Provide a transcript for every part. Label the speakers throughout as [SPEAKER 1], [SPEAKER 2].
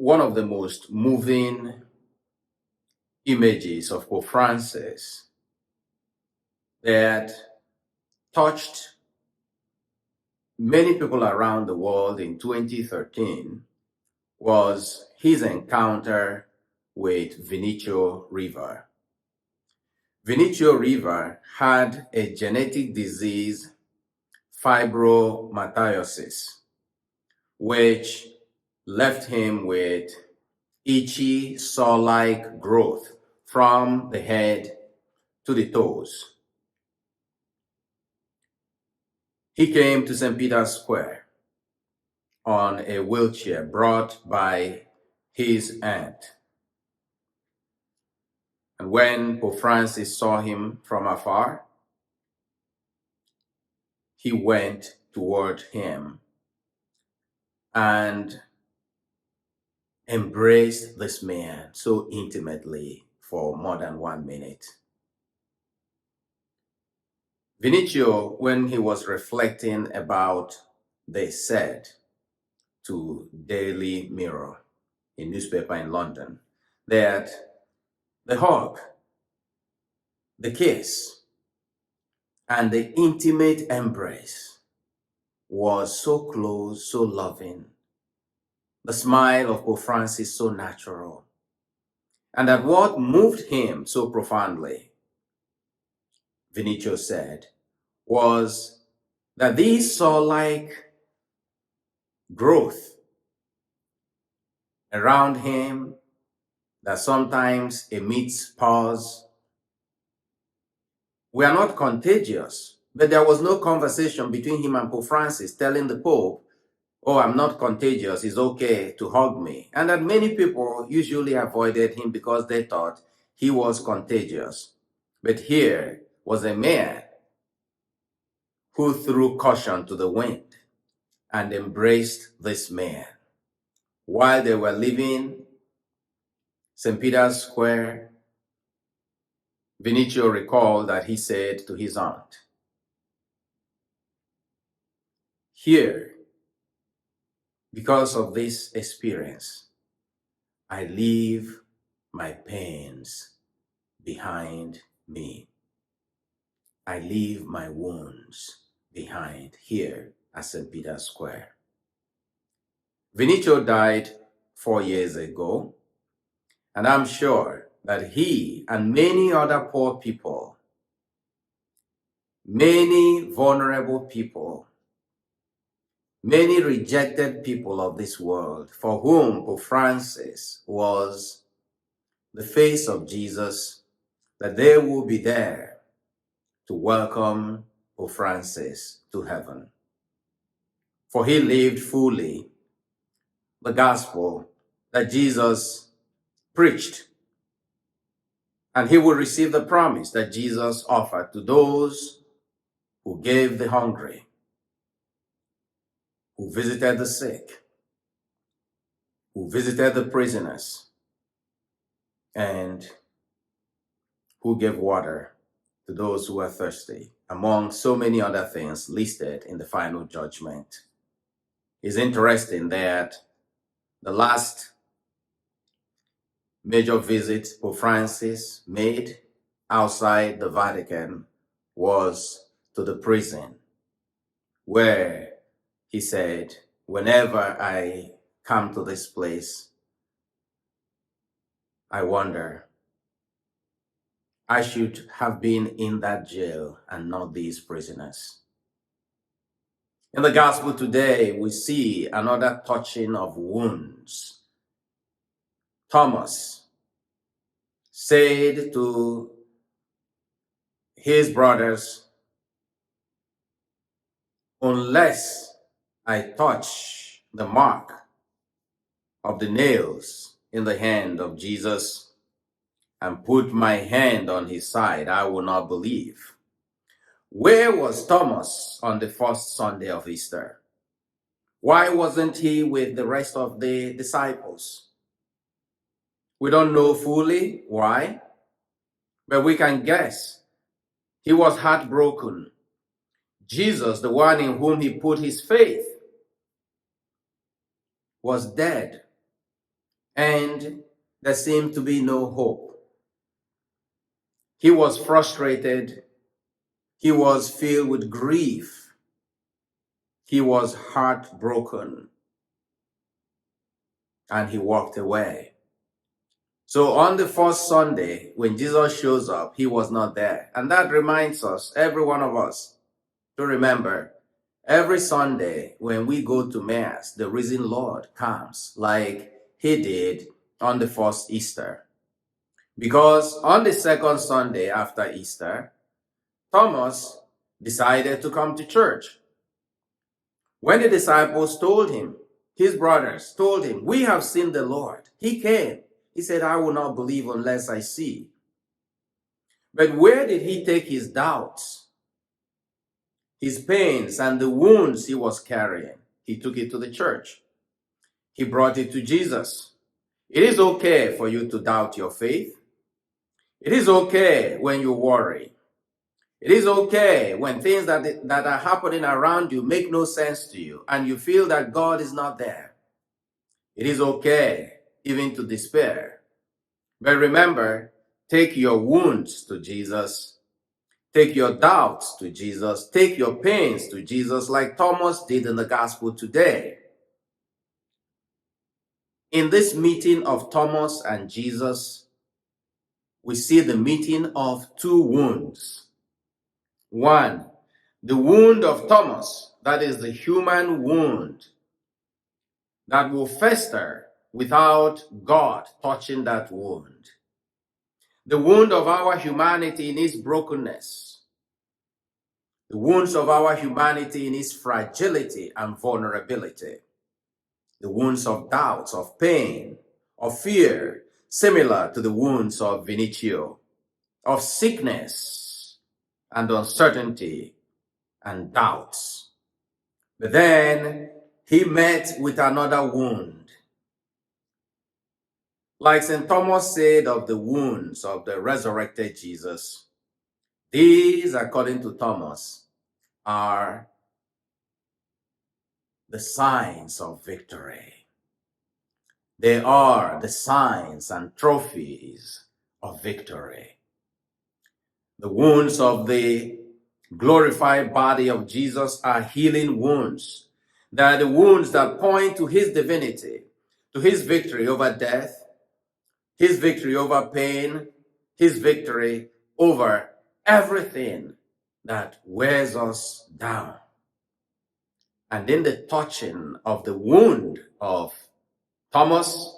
[SPEAKER 1] one of the most moving images of Pope Francis that touched many people around the world in 2013 was his encounter with Vinicio Rivar. Vinicio Rivar had a genetic disease, fibromatosis, which left him with itchy, sore-like growth from the head to the toes. He came to St. Peter's Square on a wheelchair brought by his aunt. And when Pope Francis saw him from afar, he went toward him and embraced this man so intimately for more than 1 minute. Vinicio, when he was reflecting about this, said to Daily Mirror, a newspaper in London, that the hug, the kiss, and the intimate embrace was so close, so loving. The smile of Pope Francis so natural. And that what moved him so profoundly, Vinicio said, was that these saw-like growth around him that sometimes emits pause were not contagious, but there was no conversation between him and Pope Francis telling the Pope, "Oh, I'm not contagious, it's okay to hug me." And that many people usually avoided him because they thought he was contagious. But here was a man who threw caution to the wind and embraced this man. While they were leaving St. Peter's Square, Vinicio recalled that he said to his aunt, "Here, because of this experience, I leave my pains behind me. I leave my wounds behind here at St. Peter's Square." Vinicio died 4 years ago, and I'm sure that he and many other poor people, many vulnerable people, many rejected people of this world for whom Pope Francis was the face of Jesus, that they will be there to welcome Pope Francis to heaven. For he lived fully the gospel that Jesus preached, and he will receive the promise that Jesus offered to those who gave the hungry, who visited the sick, who visited the prisoners, and who gave water to those who were thirsty, among so many other things listed in the final judgment. It's interesting that the last major visit Pope Francis made outside the Vatican was to the prison, where he said, "Whenever I come to this place, I wonder, I should have been in that jail and not these prisoners." In the gospel today, we see another touching of wounds. Thomas said to his brothers, "Unless I touch the mark of the nails in the hand of Jesus and put my hand on his side, I will not believe." Where was Thomas on the first Sunday of Easter? Why wasn't he with the rest of the disciples? We don't know fully why, but we can guess. He was heartbroken. Jesus, the one in whom he put his faith, was dead. and there seemed to be no hope. He was frustrated. He was filled with grief. He was heartbroken, and he walked away. So on the first Sunday, when Jesus shows up, he was not there. And that reminds us, every one of us, to remember, every Sunday when we go to Mass, the risen Lord comes like he did on the first Easter. Because on the second Sunday after Easter, Thomas decided to come to church. When the disciples told him, his brothers told him, "We have seen the Lord," he came. He said, "I will not believe unless I see." But where did he take his doubts, his pains, and the wounds he was carrying? He took it to the church. He brought it to Jesus. It is okay for you to doubt your faith. It is okay when you worry. It is okay when things that are happening around you make no sense to you and you feel that God is not there. It is okay even to despair. But remember, take your wounds to Jesus. Take your doubts to Jesus. Take your pains to Jesus like Thomas did in the gospel today. In this meeting of Thomas and Jesus, we see the meeting of two wounds. One, the wound of Thomas, that is the human wound that will fester without God touching that wound. The wound of our humanity in its brokenness. The wounds of our humanity in its fragility and vulnerability. The wounds of doubts, of pain, of fear, similar to the wounds of Vinicio, of sickness and uncertainty and doubts. But then he met with another wound. Like St. Thomas said of the wounds of the resurrected Jesus, these, according to Thomas, are the signs of victory. They are the signs and trophies of victory. The wounds of the glorified body of Jesus are healing wounds. They are the wounds that point to his divinity, to his victory over death, his victory over pain, his victory over everything that wears us down. And in the touching of the wound of Thomas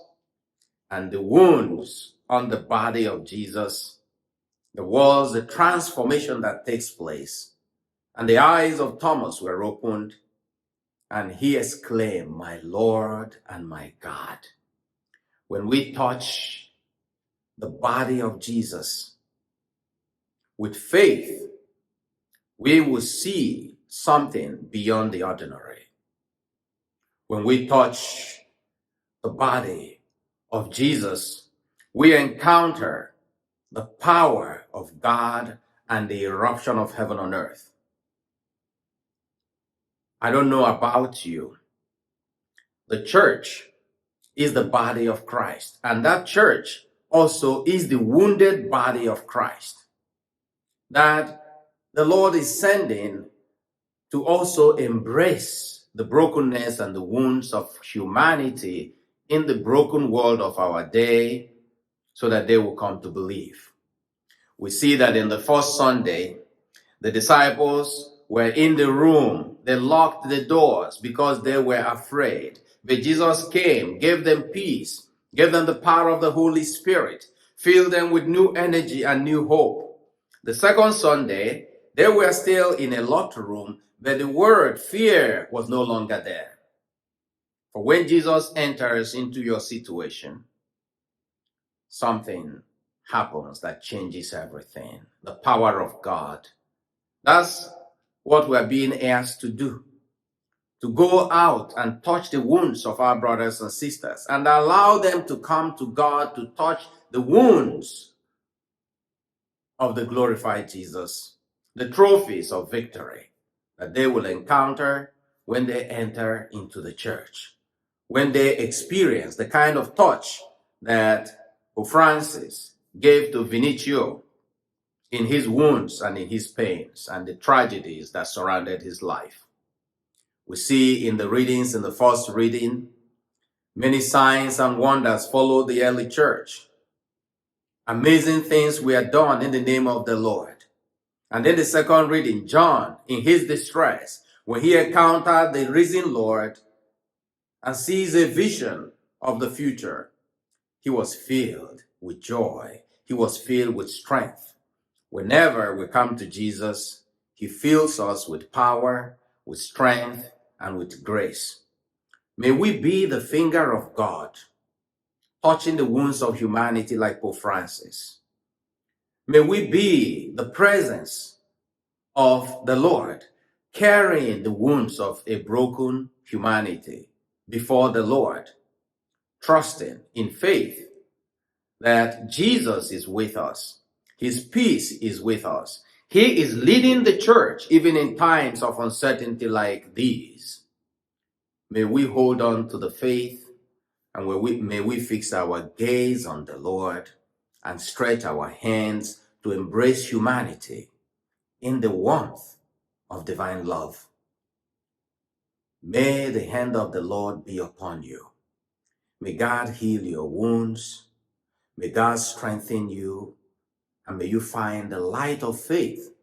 [SPEAKER 1] and the wounds on the body of Jesus, there was a transformation that takes place. And the eyes of Thomas were opened, and he exclaimed, "My Lord and my God." When we touch the body of Jesus with faith, we will see something beyond the ordinary. When we touch the body of Jesus, we encounter the power of God and the eruption of heaven on earth. I don't know about you. The church is the body of Christ, and that church also is the wounded body of Christ that the Lord is sending to also embrace the brokenness and the wounds of humanity in the broken world of our day so that they will come to believe. We see that in the first Sunday, the disciples were in the room. They locked the doors because they were afraid. But Jesus came, gave them peace, gave them the power of the Holy Spirit, filled them with new energy and new hope. The second Sunday, they were still in a locked room, but the word fear was no longer there. For when Jesus enters into your situation, something happens that changes everything. The power of God. That's what we're being asked to do. To go out and touch the wounds of our brothers and sisters and allow them to come to God to touch the wounds of the glorified Jesus, the trophies of victory that they will encounter when they enter into the church. when they experience the kind of touch that Pope Francis gave to Vinicio in his wounds and in his pains and the tragedies that surrounded his life. We see in the readings, in the first reading, many signs and wonders followed the early church. Amazing things were done in the name of the Lord. And then the second reading, John, in his distress, when he encountered the risen Lord and sees a vision of the future, he was filled with joy. He was filled with strength. Whenever we come to Jesus, he fills us with power, with strength, and with grace. May we be the finger of God, touching the wounds of humanity like Pope Francis. May we be the presence of the Lord, carrying the wounds of a broken humanity before the Lord, trusting in faith that Jesus is with us. His peace is with us. He is leading the church even in times of uncertainty like these. May we hold on to the faith, and may we fix our gaze on the Lord and stretch our hands to embrace humanity in the warmth of divine love. May the hand of the Lord be upon you. May God heal your wounds. May God strengthen you. And may you find the light of faith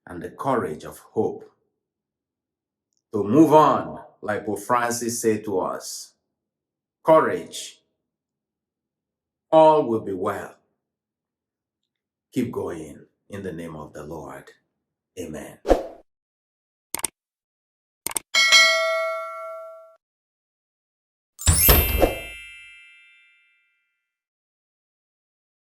[SPEAKER 1] and the courage of hope to move on, like Pope Francis said to us. Courage. All will be well. Keep going in the name of the Lord. Amen.